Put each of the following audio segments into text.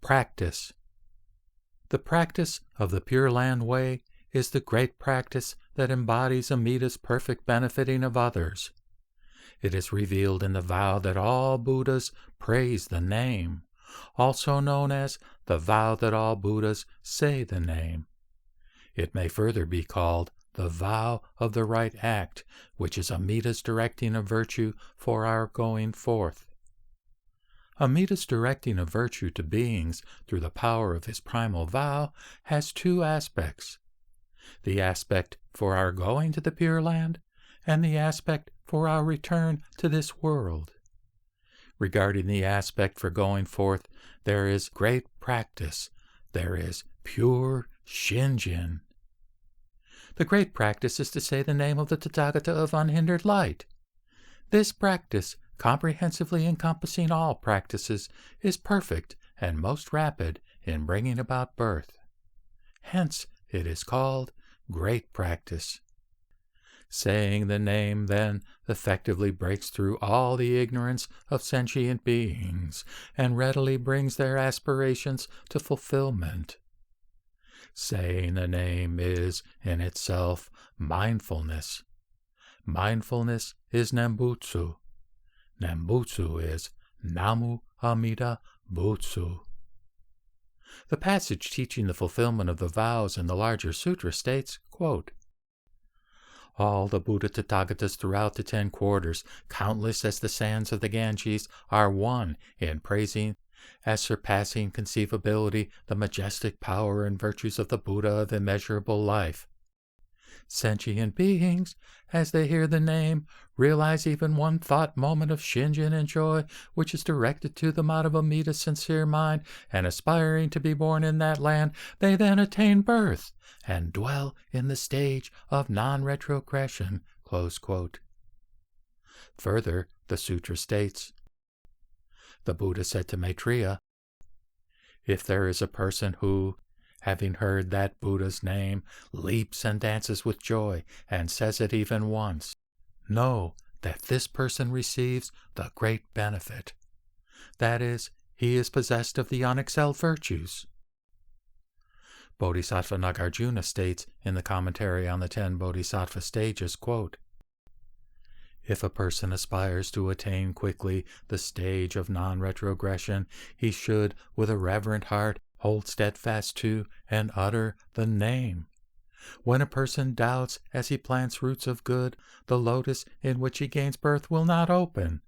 Practice. The practice of the Pure Land Way is the great practice that embodies Amida's perfect benefiting of others. It is revealed in the vow that all Buddhas praise the name, also known as the vow that all Buddhas say the name. It may further be called the vow of the right act, which is Amida's directing of virtue for our going forth. Amida's directing of virtue to beings through the power of his primal vow has two aspects: the aspect for our going to the Pure Land, and the aspect for our return to this world. Regarding the aspect for going forth, there is great practice. There is pure Shinjin. The great practice is to say the name of the Tathagata of unhindered light. This practice, comprehensively encompassing all practices, is perfect and most rapid in bringing about birth. Hence it is called great practice. Saying the name, then, effectively breaks through all the ignorance of sentient beings and readily brings their aspirations to fulfillment. Saying the name is, in itself, mindfulness. Mindfulness is Nembutsu. Nembutsu is Namu Amida Butsu. The passage teaching the fulfillment of the vows in the larger sutra states, quote, "All the Buddha Tathagatas throughout the 10 quarters, countless as the sands of the Ganges, are one in praising as surpassing conceivability the majestic power and virtues of the Buddha of immeasurable life. Sentient beings, as they hear the name, realize even one thought moment of Shinjin and joy, which is directed to them out of Amida's sincere mind, and aspiring to be born in that land, they then attain birth and dwell in the stage of non-retrogression." Close quote. Further, the sutra states, the Buddha said to Maitreya, "If there is a person who, having heard that Buddha's name, leaps and dances with joy and says it even once, know that this person receives the great benefit. That is, he is possessed of the unexcelled virtues." Bodhisattva Nagarjuna states in the commentary on the 10 Bodhisattva stages, quote, "If a person aspires to attain quickly the stage of non-retrogression, he should, with a reverent heart, hold steadfast to and utter the name. When a person doubts as he plants roots of good, the lotus in which he gains birth will not open.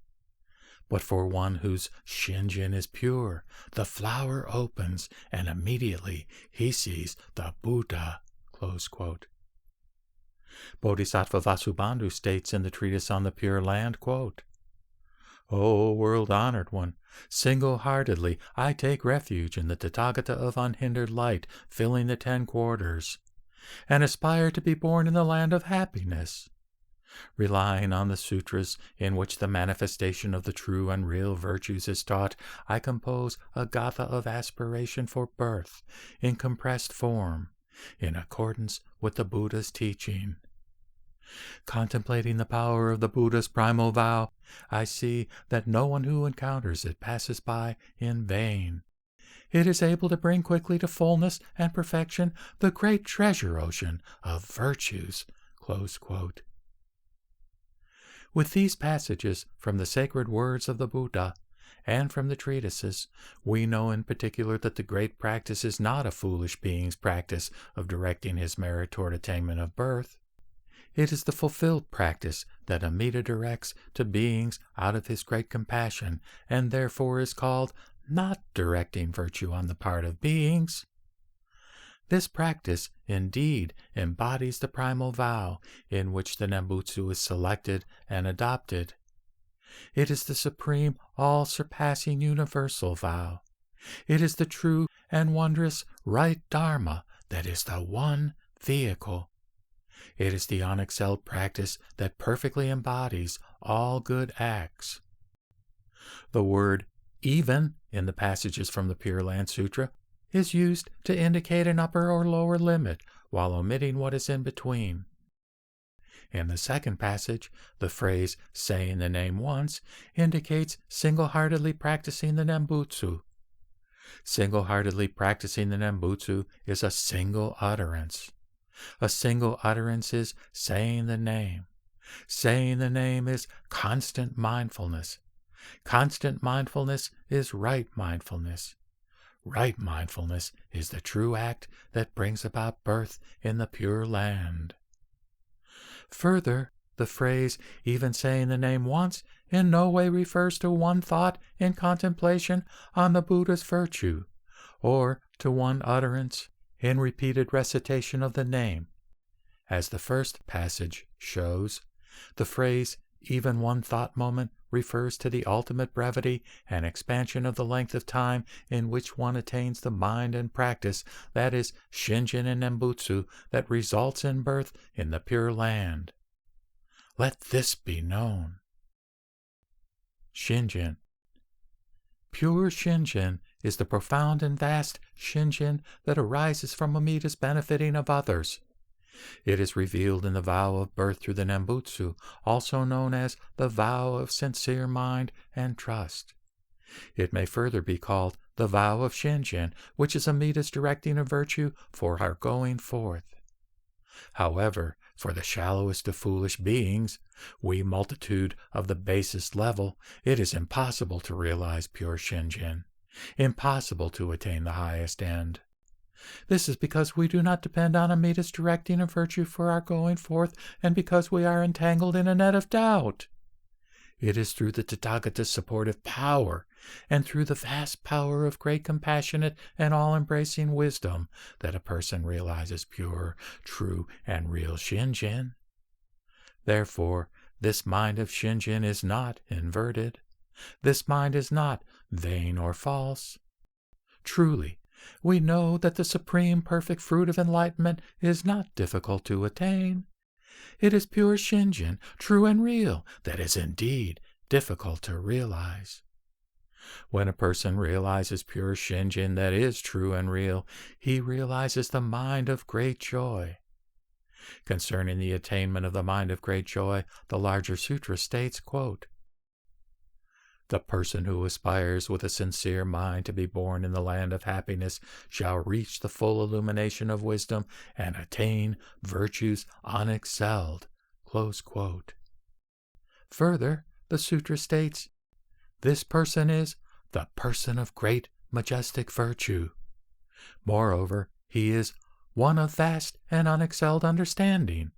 But for one whose Shinjin is pure, the flower opens, and immediately he sees the Buddha." Close quote. Bodhisattva Vasubandhu states in the treatise on the Pure Land, quote, "O world-honored one, single-heartedly I take refuge in the Tathagata of unhindered light, filling the 10 quarters, and aspire to be born in the land of happiness. Relying on the sutras in which the manifestation of the true and real virtues is taught, I compose a gatha of aspiration for birth, in compressed form, in accordance with the Buddha's teaching. Contemplating the power of the Buddha's primal vow, I see that no one who encounters it passes by in vain. It is able to bring quickly to fullness and perfection the great treasure ocean of virtues." Close quote. With these passages from the sacred words of the Buddha and from the treatises, we know in particular that the great practice is not a foolish being's practice of directing his merit toward attainment of birth. It is the fulfilled practice that Amida directs to beings out of his great compassion, and therefore is called not directing virtue on the part of beings. This practice, indeed, embodies the primal vow in which the Nembutsu is selected and adopted. It is the supreme, all-surpassing universal vow. It is the true and wondrous right Dharma that is the one vehicle. It is the unexcelled practice that perfectly embodies all good acts. The word even in the passages from the Pure Land Sutra is used to indicate an upper or lower limit, while omitting what is in between. In the second passage, the phrase "saying the name once" indicates single-heartedly practicing the Nembutsu. Single-heartedly practicing the Nembutsu is a single utterance. A single utterance is saying the name. Saying the name is constant mindfulness. Constant mindfulness is right mindfulness. Right mindfulness is the true act that brings about birth in the Pure Land. Further, the phrase, even saying the name once, in no way refers to one thought in contemplation on the Buddha's virtue, or to one utterance in repeated recitation of the name. As the first passage shows, the phrase, even one thought moment, refers to the ultimate brevity and expansion of the length of time in which one attains the mind and practice, that is, Shinjin and Nembutsu, that results in birth in the Pure Land. Let this be known. Shinjin. Pure Shinjin is the profound and vast Shinjin that arises from Amida's benefiting of others. It is revealed in the vow of birth through the Nembutsu, also known as the vow of sincere mind and trust. It may further be called the vow of Shinjin, which is Amida's directing of virtue for our going forth. However, for the shallowest of foolish beings, we multitude of the basest level, it is impossible to realize pure Shinjin, impossible to attain the highest end. This is because we do not depend on Amida's directing of virtue for our going forth, and because we are entangled in a net of doubt. It is through the Tathagata's supportive power, and through the vast power of great compassionate and all-embracing wisdom, that a person realizes pure, true, and real Shinjin. Therefore, this mind of Shinjin is not inverted. This mind is not vain or false. Truly, we know that the supreme perfect fruit of enlightenment is not difficult to attain. It is pure Shinjin, true and real, that is indeed difficult to realize. When a person realizes pure Shinjin that is true and real, he realizes the mind of great joy. Concerning the attainment of the mind of great joy, the larger sutra states, quote, "The person who aspires with a sincere mind to be born in the land of happiness shall reach the full illumination of wisdom and attain virtues unexcelled." Close quote. Further, the sutra states, "This person is the person of great majestic virtue. Moreover, he is one of vast and unexcelled understanding."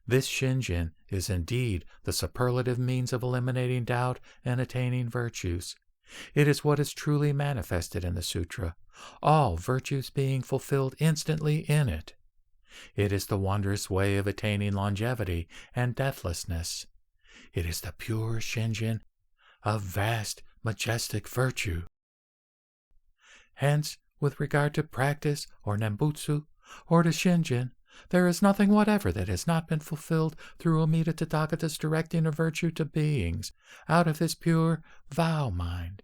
This Shinjin is indeed the superlative means of eliminating doubt and attaining virtues. It is what is truly manifested in the sutra, all virtues being fulfilled instantly in it. It is the wondrous way of attaining longevity and deathlessness. It is the pure Shinjin of vast, majestic virtue. Hence, with regard to practice or Nembutsu or to Shinjin, there is nothing whatever that has not been fulfilled through Amida Tathagata's directing of virtue to beings out of his pure vow mind.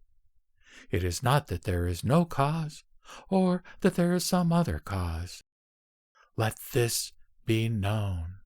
It is not that there is no cause, or that there is some other cause. Let this be known.